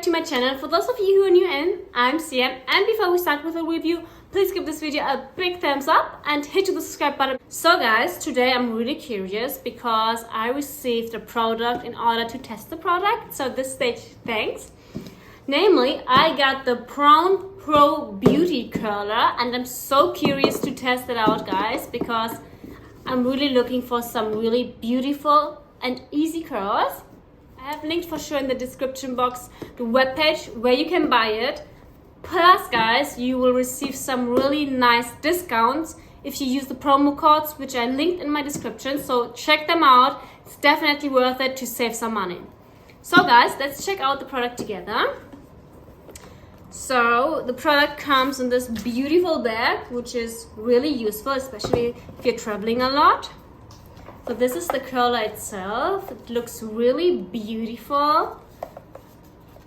to my channel. For those of you who are new in, I'm Siham, and before we start with a review, please give this video a big thumbs up and hit the subscribe button. So guys, today I'm really curious because I received a product in order to test the product. So this stage, thanks. Namely, I got the PARWIN Pro Beauty Curler, and I'm so curious to test it out, guys, because I'm really looking for some really beautiful and easy curls. I have linked for sure in the description box the webpage where you can buy it. Plus, guys, you will receive some really nice discounts if you use the promo codes, which I linked in my description. So check them out. It's definitely worth it to save some money. So guys, let's check out the product together. So the product comes in this beautiful bag, which is really useful, especially if you're traveling a lot. So this is the curler itself. It looks really beautiful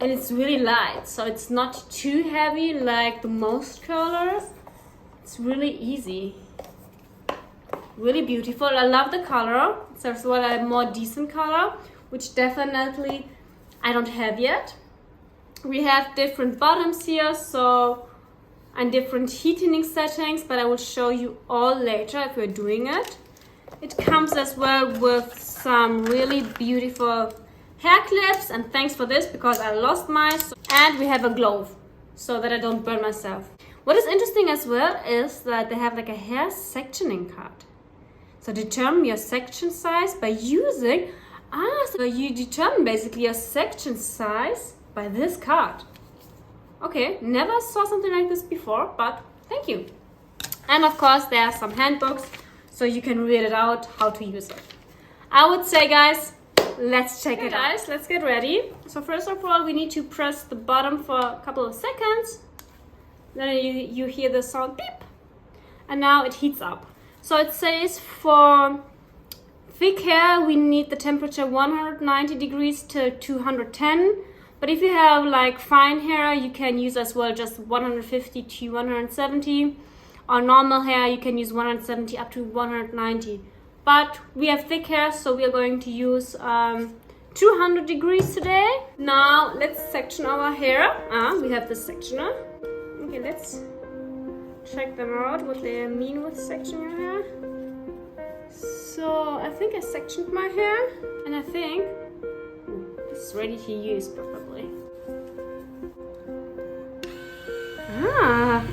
and it's really light, so it's not too heavy like the most curlers. It's really easy, really beautiful. I love the color. It's as well a more decent color, which definitely I don't have yet. We have different bottoms here, so and different heating settings, but I will show you all later if we're doing it. It comes as well with some really beautiful hair clips, and thanks for this because I lost mine. And we have a glove so that I don't burn myself. What is interesting as well is that they have like a hair sectioning card. So determine your section size by using, so you determine basically your section size by this card. Okay, never saw something like this before, but thank you. And of course there are some handbooks, so you can read it out how to use it. I would say, guys, let's check it out. Guys, let's get ready. So first of all, we need to press the bottom for a couple of seconds. Then you hear the sound beep, and now it heats up. So it says for thick hair we need the temperature 190 degrees to 210. But if you have like fine hair, you can use as well just 150 to 170. On normal hair, you can use 170 up to 190. But we have thick hair, so we are going to use 200 degrees today. Now let's section our hair. We have the sectioner. Okay, let's check them out, what they mean with sectioning your hair. So I think I sectioned my hair, and I think this is ready to use probably.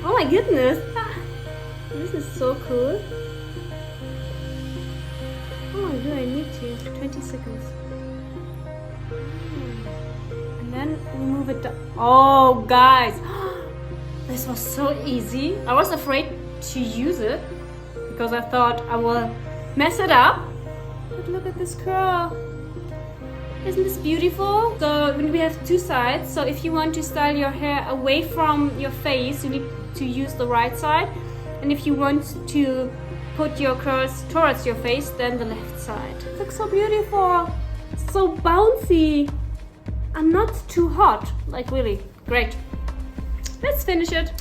Oh my goodness. This is so cool. How long do I need to? 20 seconds. And then we move it down. Oh, guys. This was so easy. I was afraid to use it because I thought I will mess it up. But look at this curl. Isn't this beautiful? So we have two sides. So if you want to style your hair away from your face, you need to use the right side. And if you want to put your curls towards your face, then the left side. It looks so beautiful. It's so bouncy. And not too hot. Like really, great. Let's finish it.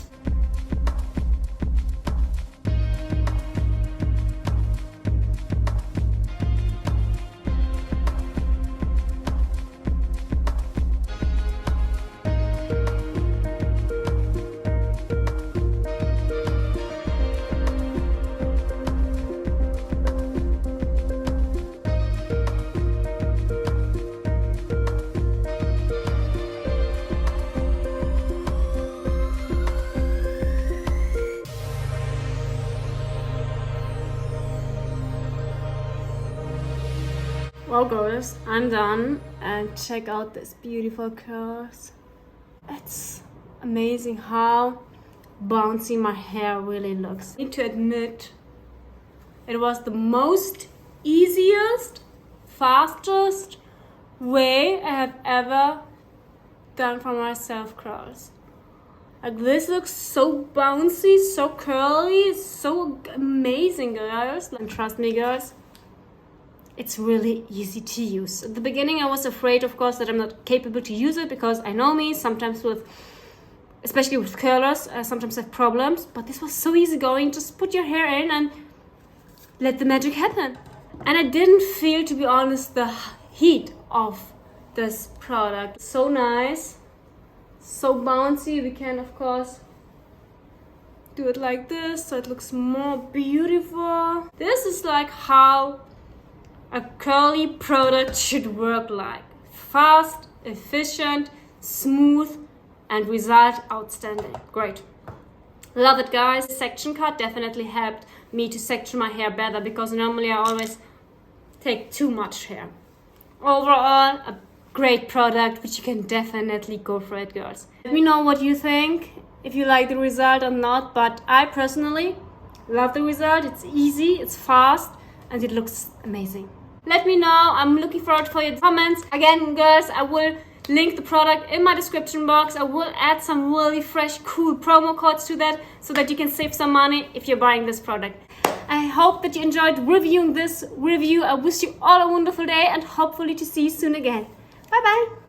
Well guys, I'm done, and check out this beautiful curls. It's amazing how bouncy my hair really looks. I need to admit, it was the most easiest, fastest way I have ever done for myself curls. Like this looks so bouncy, so curly, so amazing, girls. And trust me, girls, it's really easy to use. At the beginning I was afraid, of course, that I'm not capable to use it because I know me, sometimes especially with curlers, I sometimes have problems, but this was so easy going. Just put your hair in and let the magic happen. And I didn't feel, to be honest, the heat of this product. So nice. so bouncy. We can of course do it like this so it looks more beautiful. This is like how a curly product should work like. Fast, efficient, smooth, and result outstanding. Great. Love it, guys. Section cut definitely helped me to section my hair better because normally I always take too much hair. Overall, a great product which you can definitely go for it, girls. Let me know what you think, if you like the result or not, but I personally love the result. It's easy, it's fast, and it looks amazing. Let me know. I'm looking forward for your comments. Again, girls, I will link the product in my description box. I will add some really fresh, cool promo codes to that so that you can save some money if you're buying this product. I hope that you enjoyed reviewing this review. I wish you all a wonderful day and hopefully to see you soon again. Bye bye.